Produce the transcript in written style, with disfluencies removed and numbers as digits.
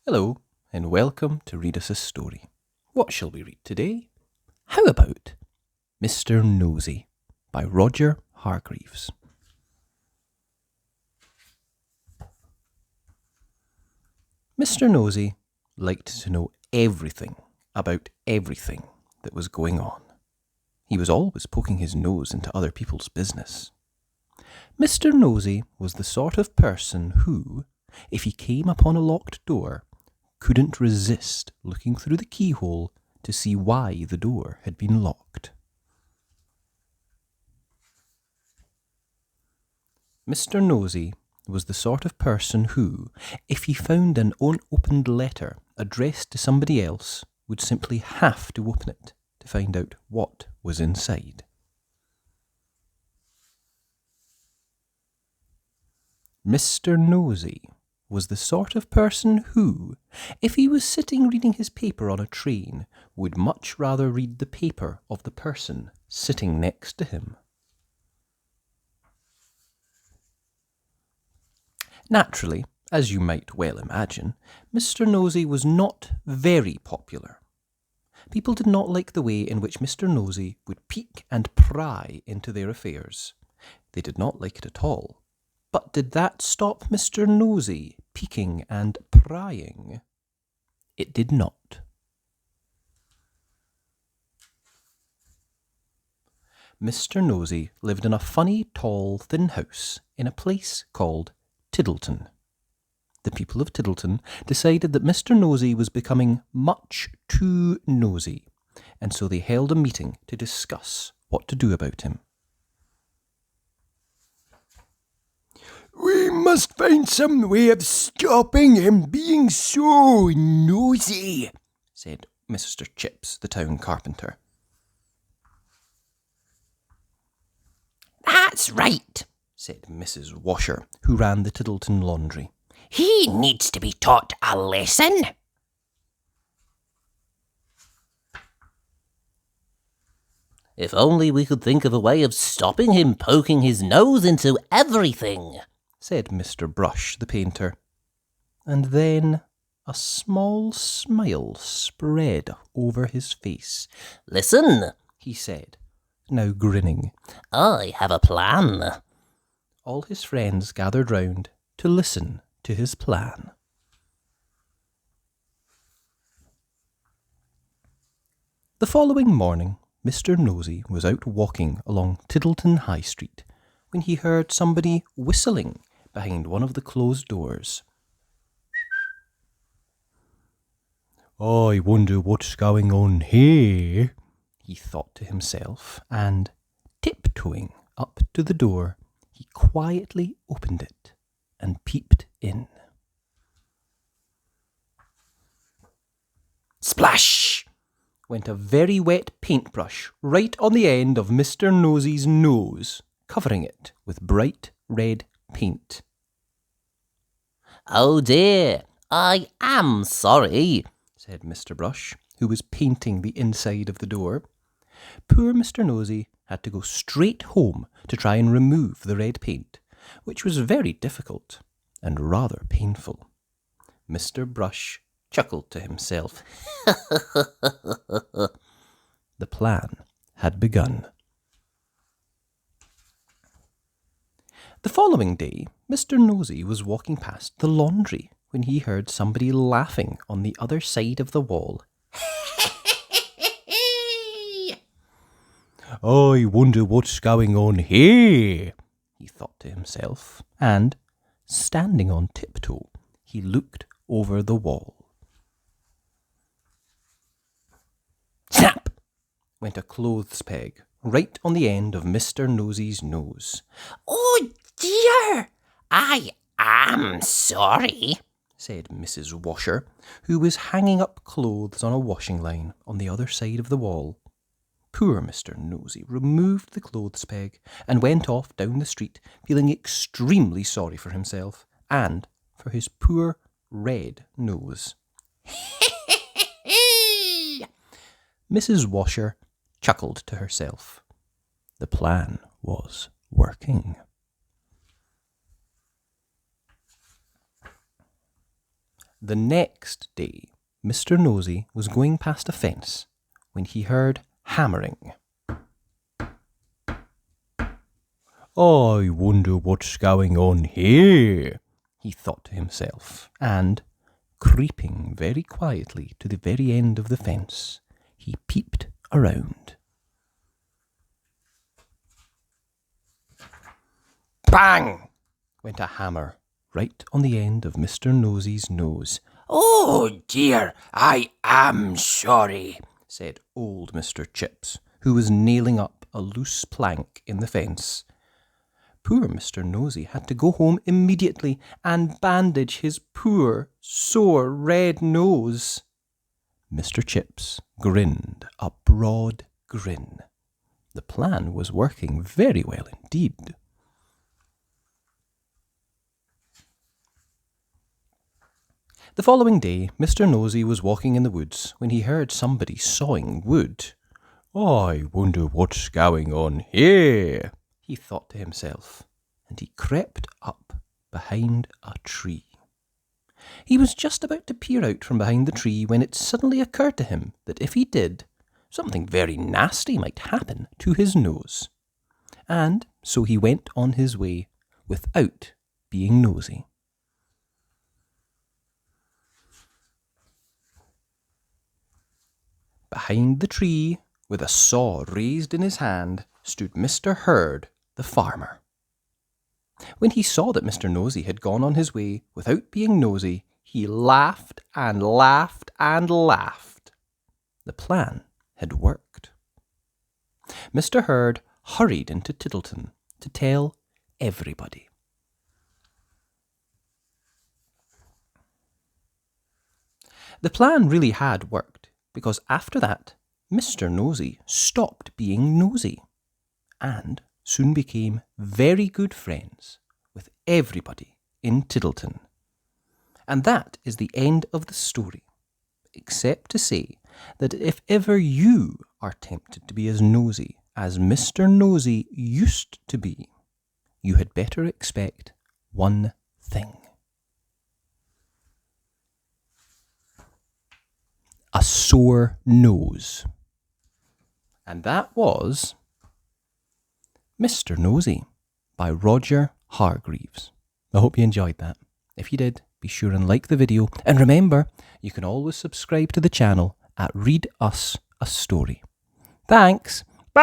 Hello, and welcome to Read Us a Story. What shall we read today? How about Mr. Nosey by Roger Hargreaves. Mr. Nosey liked to know everything about everything that was going on. He was always poking his nose into other people's business. Mr. Nosey was the sort of person who, if he came upon a locked door, couldn't resist looking through the keyhole to see why the door had been locked. Mr. Nosey was the sort of person who, if he found an unopened letter addressed to somebody else, would simply have to open it to find out what was inside. Mr. Nosey was the sort of person who, if he was sitting reading his paper on a train, would much rather read the paper of the person sitting next to him. Naturally, as you might well imagine, Mr. Nosey was not very popular. People did not like the way in which Mr. Nosey would peek and pry into their affairs. They did not like it at all. But did that stop Mr. Nosey peeking and prying? It did not. Mr. Nosey lived in a funny, tall, thin house in a place called Tiddleton. The people of Tiddleton decided that Mr. Nosey was becoming much too nosy, and so they held a meeting to discuss what to do about him. "We must find some way of stopping him being so nosy," said Mr. Chips, the town carpenter. "That's right," said Mrs. Washer, who ran the Tiddleton laundry. "He needs to be taught a lesson." "If only we could think of a way of stopping him poking his nose into everything," said Mr. Brush, the painter. And then a small smile spread over his face. "Listen," he said, now grinning. "I have a plan." All his friends gathered round to listen to his plan. The following morning, Mr. Nosey was out walking along Tiddleton High Street when he heard somebody whistling behind one of the closed doors. "I wonder what's going on here," he thought to himself, and, tiptoeing up to the door, he quietly opened it and peeped in. Splash! Went a very wet paintbrush right on the end of Mr. Nosey's nose, covering it with bright red paint. "Oh dear, I am sorry," said Mr. Brush, who was painting the inside of the door. Poor Mr. Nosey had to go straight home to try and remove the red paint, which was very difficult and rather painful. Mr. Brush chuckled to himself. The plan had begun. The following day, Mr. Nosey was walking past the laundry when he heard somebody laughing on the other side of the wall. "I wonder what's going on here," he thought to himself, and, standing on tiptoe, he looked over the wall. Snap! Went a clothes peg right on the end of Mr. Nosey's nose. "Oh dear, I am sorry," said Mrs. Washer, who was hanging up clothes on a washing line on the other side of the wall. Poor Mr. Nosey removed the clothes peg and went off down the street, feeling extremely sorry for himself and for his poor red nose. Mrs. Washer chuckled to herself. The plan was working. The next day, Mr. Nosey was going past a fence when he heard hammering. I wonder what's going on here, he thought to himself, and, creeping very quietly to the very end of the fence, he peeped around. Bang! Went a hammer right on the end of Mr. Nosey's nose. Oh dear, I am sorry, said old Mr. Chips, who was nailing up a loose plank in the fence. Poor Mr. Nosey had to go home immediately and bandage his poor, sore, red nose. Mr. Chips grinned a broad grin. The plan was working very well indeed. The following day, Mr. Nosey was walking in the woods when he heard somebody sawing wood. I wonder what's going on here, he thought to himself, and he crept up behind a tree. He was just about to peer out from behind the tree when it suddenly occurred to him that if he did, something very nasty might happen to his nose. And so he went on his way without being nosy. Behind the tree, with a saw raised in his hand, stood Mr. Herd, the farmer. When he saw that Mr. Nosey had gone on his way without being nosy, he laughed and laughed and laughed. The plan had worked. Mr. Herd hurried into Tiddleton to tell everybody. The plan really had worked, because after that, Mr. Nosey stopped being nosy and soon became very good friends with everybody in Tiddleton. And that is the end of the story, except to say that if ever you are tempted to be as nosy as Mr. Nosey used to be, you had better expect one thing. A sore nose. And that was Mr. Nosey by Roger Hargreaves. I hope you enjoyed that. If you did, be sure and like the video. And remember, you can always subscribe to the channel at Read Us a Story. Thanks. Bye!